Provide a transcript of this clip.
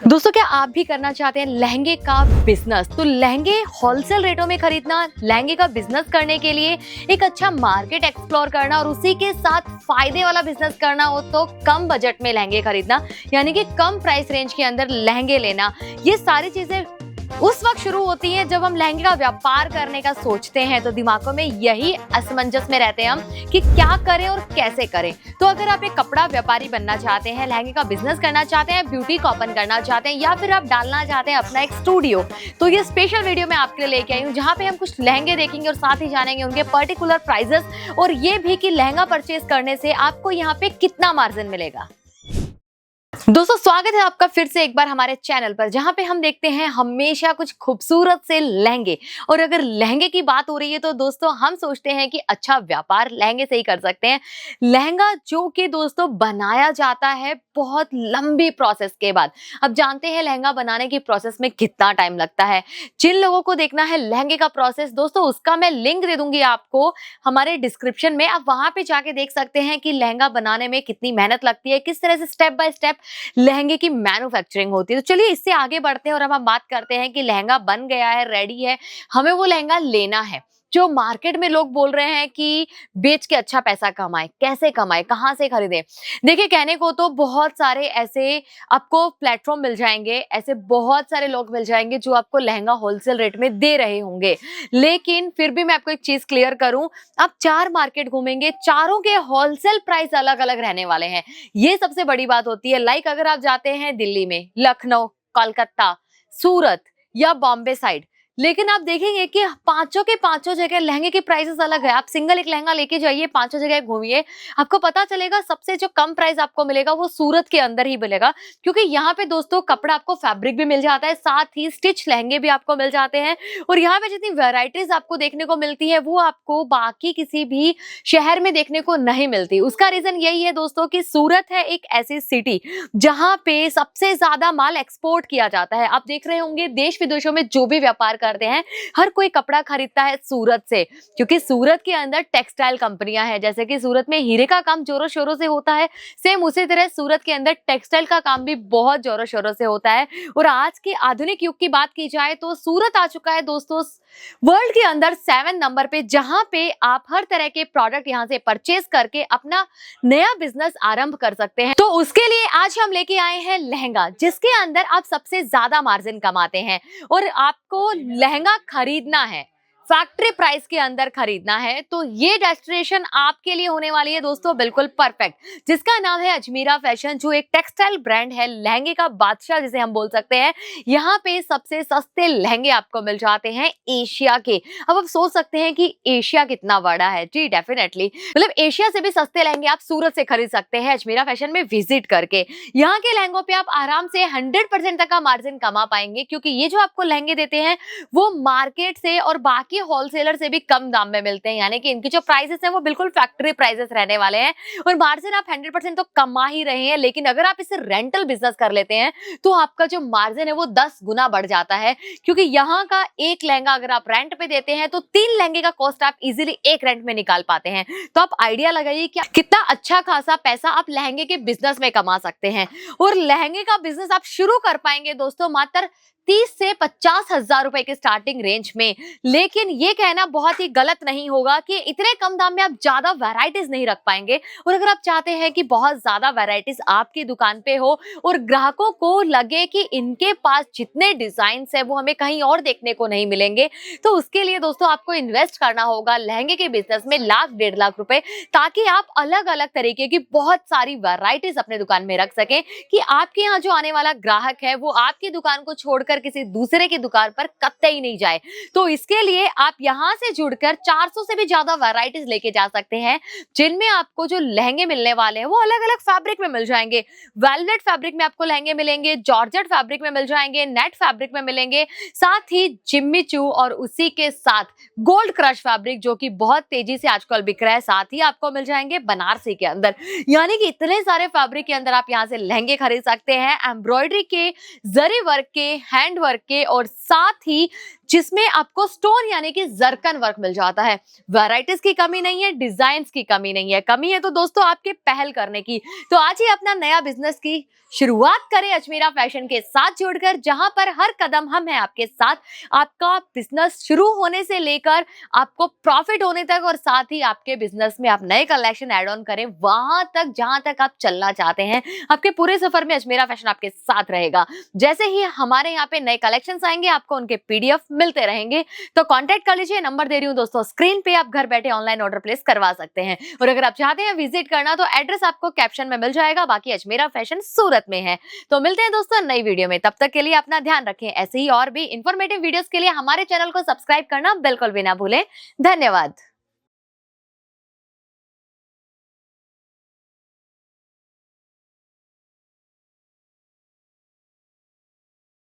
दोस्तों, क्या आप भी करना चाहते हैं लहंगे का बिजनेस? तो लहंगे होलसेल रेटों में खरीदना, लहंगे का बिजनेस करने के लिए एक अच्छा मार्केट एक्सप्लोर करना और उसी के साथ फायदे वाला बिजनेस करना हो तो कम बजट में लहंगे खरीदना, यानी कि कम प्राइस रेंज के अंदर लहंगे लेना, ये सारी चीजें उस वक्त शुरू होती हैं जब हम लहंगे का व्यापार करने का सोचते हैं। तो दिमागों में यही असमंजस में रहते हैं हम कि क्या करें और कैसे करें। तो अगर आप एक कपड़ा व्यापारी बनना चाहते हैं, लहंगे का बिजनेस करना चाहते हैं, ब्यूटी ओपन करना चाहते हैं या फिर आप डालना चाहते हैं अपना एक स्टूडियो, तो ये स्पेशल वीडियो मैं आपके लिए लेके आई हूँ जहाँ पे हम कुछ लहंगे देखेंगे और साथ ही जानेंगे उनके पर्टिकुलर प्राइजेस और ये भी कि लहंगा परचेज करने से आपको यहाँ पे कितना मार्जिन मिलेगा। दोस्तों, स्वागत है आपका फिर से एक बार हमारे चैनल पर, जहां पे हम देखते हैं हमेशा कुछ खूबसूरत से लहंगे। और अगर लहंगे की बात हो रही है तो दोस्तों हम सोचते हैं कि अच्छा व्यापार लहंगे से ही कर सकते हैं। लहंगा जो कि दोस्तों बनाया जाता है बहुत लंबी प्रोसेस के बाद। अब जानते हैं लहंगा बनाने की प्रोसेस में कितना टाइम लगता है। जिन लोगों को देखना है लहंगे का प्रोसेस, दोस्तों उसका मैं लिंक दे दूंगी आपको हमारे डिस्क्रिप्शन में। आप वहां पे जाके देख सकते हैं कि लहंगा बनाने में कितनी मेहनत लगती है, किस तरह से स्टेप बाय स्टेप लहंगे की मैन्युफैक्चरिंग होती है। तो चलिए इससे आगे बढ़ते हैं और अब हम बात करते हैं कि लहंगा बन गया है, रेडी है, हमें वो लहंगा लेना है। जो मार्केट में लोग बोल रहे हैं कि बेच के अच्छा पैसा कमाए, कैसे कमाए, कहां से खरीदें। देखिए, कहने को तो बहुत सारे ऐसे आपको प्लेटफॉर्म मिल जाएंगे, ऐसे बहुत सारे लोग मिल जाएंगे जो आपको लहंगा होलसेल रेट में दे रहे होंगे। लेकिन फिर भी मैं आपको एक चीज क्लियर करूं, आप 4 मार्केट घूमेंगे, चारों के होलसेल प्राइस अलग अलग रहने वाले हैं। ये सबसे बड़ी बात होती है। लाइक अगर आप जाते हैं दिल्ली में, लखनऊ, कोलकाता, सूरत या बॉम्बे साइड, लेकिन आप देखेंगे कि पांचों के पांचों जगह लहंगे के प्राइसेस अलग है। आप सिंगल एक लहंगा लेके जाइए, पांचों जगह घूमिए, आपको पता चलेगा सबसे जो कम प्राइस आपको मिलेगा वो सूरत के अंदर ही मिलेगा। क्योंकि यहाँ पे दोस्तों कपड़ा आपको फैब्रिक भी मिल जाता है, साथ ही स्टिच लहंगे भी आपको मिल जाते हैं। और यहाँ पे जितनी वेराइटीज आपको देखने को मिलती है वो आपको बाकी किसी भी शहर में देखने को नहीं मिलती। उसका रीजन यही है दोस्तों कि सूरत है एक ऐसी सिटी जहाँ पे सबसे ज्यादा माल एक्सपोर्ट किया जाता है। आप देख रहे होंगे देश विदेशों में जो भी व्यापार करते हैं, हर कोई कपड़ा खरीदता है सूरत से, क्योंकि सूरत के अंदर टेक्सटाइल कंपनियां हैं। जैसे कि सूरत में हीरे का काम जोरों शोरों से होता है, सेम उसी तरह सूरत के अंदर टेक्सटाइल का काम भी बहुत जोरों शोरों से होता है। और आज के आधुनिक युग की बात की जाए तो सूरत आ चुका है दोस्तों वर्ल्ड के अंदर 7 नंबर पे, जहां पे आप हर तरह के प्रोडक्ट यहां से परचेज करके अपना नया बिजनेस आरंभ कर सकते हैं। तो उसके लिए आज हम लेके आए हैं लहंगा, जिसके अंदर आप सबसे ज्यादा मार्जिन कमाते हैं और आपको लहंगा खरीदना है, फैक्ट्री प्राइस के अंदर खरीदना है। तो ये डेस्टिनेशन आपके लिए होने वाली है दोस्तों बिल्कुल परफेक्ट, जिसका नाम है अजमीरा फैशन, जो एक टेक्सटाइल ब्रांड है, लहंगे का बादशाह जिसे हम बोल सकते हैं। यहाँ पे सबसे सस्ते लहंगे आपको मिल जाते हैं एशिया के। अब आप सोच सकते हैं कि एशिया कितना बड़ा है। जी डेफिनेटली, मतलब एशिया से भी सस्ते लहंगे आप सूरत से खरीद सकते हैं अजमीरा फैशन में विजिट करके। यहाँ के लहंगों पे आप आराम से 100% तक का मार्जिन कमा पाएंगे, क्योंकि ये जो आपको लहंगे देते हैं वो मार्केट से और बाकी होलसेलर से भी कम दाम में मिलते हैं। यानी कि इनकी जो प्राइसेस हैं वो बिल्कुल फैक्ट्री प्राइसेस रहने वाले हैं और मार्जिन आप 100% तो कमा ही रहे हैं। लेकिन अगर आप इसे रेंटल बिजनेस कर लेते हैं तो आपका जो मार्जिन है वो 10 गुना बढ़ जाता है, क्योंकि यहाँ का एक लहंगा अगर आप रेंट पे देते हैं तो 3 लहंगे का कॉस्ट आप इजीली एक रेंट में निकाल पाते हैं। तो आप आइडिया लगाइए कि कितना अच्छा खासा पैसा आप लहंगे के बिजनेस में कमा सकते हैं। और लहंगे का बिजनेस आप शुरू कर पाएंगे दोस्तों मात्र 30 से 50 हजार रुपए के स्टार्टिंग रेंज में। लेकिन ये कहना बहुत ही गलत नहीं होगा कि इतने कम दाम में आप ज्यादा वैरायटीज नहीं रख पाएंगे। और अगर आप चाहते हैं कि बहुत ज्यादा वैरायटीज आपकी दुकान पे हो और ग्राहकों को लगे कि इनके पास जितने डिजाइन है वो हमें कहीं और देखने को नहीं मिलेंगे, तो उसके लिए दोस्तों आपको इन्वेस्ट करना होगा लहंगे के बिजनेस में 1 लाख 1.5 लाख रुपए, ताकि आप अलग अलग तरीके की बहुत सारी वैरायटीज अपने दुकान में रख सकें कि आपके यहाँ जो आने वाला ग्राहक है वो आपकी दुकान को छोड़कर किसी दूसरे की दुकान पर कतई नहीं जाए। तो इसके लिए आप यहां से जुड़कर 400 से भी ज्यादा वैरायटीज लेके जा सकते हैं, जिनमें आपको जो लहंगे मिलने वाले हैं वो अलग अलग फैब्रिक में मिल जाएंगे। वेलवेट फैब्रिक में आपको लहंगे मिलेंगे, जॉर्जेट फैब्रिक में मिल जाएंगे, नेट फैब्रिक में मिलेंगे, साथ ही जिम्मी चू और उसी के साथ गोल्ड क्रश फैब्रिक जो कि बहुत तेजी से आजकल बिक रहा है, साथ ही आपको मिल जाएंगे बनारसी के अंदर। यानी कि इतने सारे फैब्रिक के अंदर आप यहाँ से लहंगे खरीद सकते हैं, एम्ब्रॉयडरी के, जरी वर्क के, हैंड वर्क के और साथ ही जिसमें आपको स्टोन यानी कि जरकन वर्क मिल जाता है। वैरायटीज की कमी नहीं है, डिजाइन्स की कमी नहीं है, कमी है तो दोस्तों आपके पहल करने की। तो आज ही अपना नया बिजनेस की शुरुआत करें अजमेरा फैशन के साथ जुड़कर, जहां पर हर कदम हम हैं आपके साथ। आपका बिजनेस शुरू होने से लेकर आपको प्रॉफिट होने तक, और साथ ही आपके बिजनेस में आप नए कलेक्शन ऐड ऑन करें वहां तक जहां तक आप चलना चाहते हैं। आपके पूरे सफर में अजमेरा फैशन आपके साथ रहेगा। जैसे ही हमारे यहाँ पे नए कलेक्शंस आएंगे आपको उनके पीडीएफ मिलते रहेंगे। तो कांटेक्ट कर लीजिए, नंबर दे रही हूँ दोस्तों स्क्रीन पे, आप घर बैठे ऑनलाइन ऑर्डर प्लेस करवा सकते हैं। और अगर आप चाहते हैं विजिट करना तो एड्रेस आपको कैप्शन में मिल जाएगा। बाकी अजमेरा फैशन सूरत में है। तो मिलते हैं दोस्तों नई वीडियो में, तब तक के लिए अपना ध्यान रखें। ऐसे ही और भी इंफॉर्मेटिव वीडियोस के लिए हमारे चैनल को सब्सक्राइब करना बिल्कुल भी ना भूलें। धन्यवाद।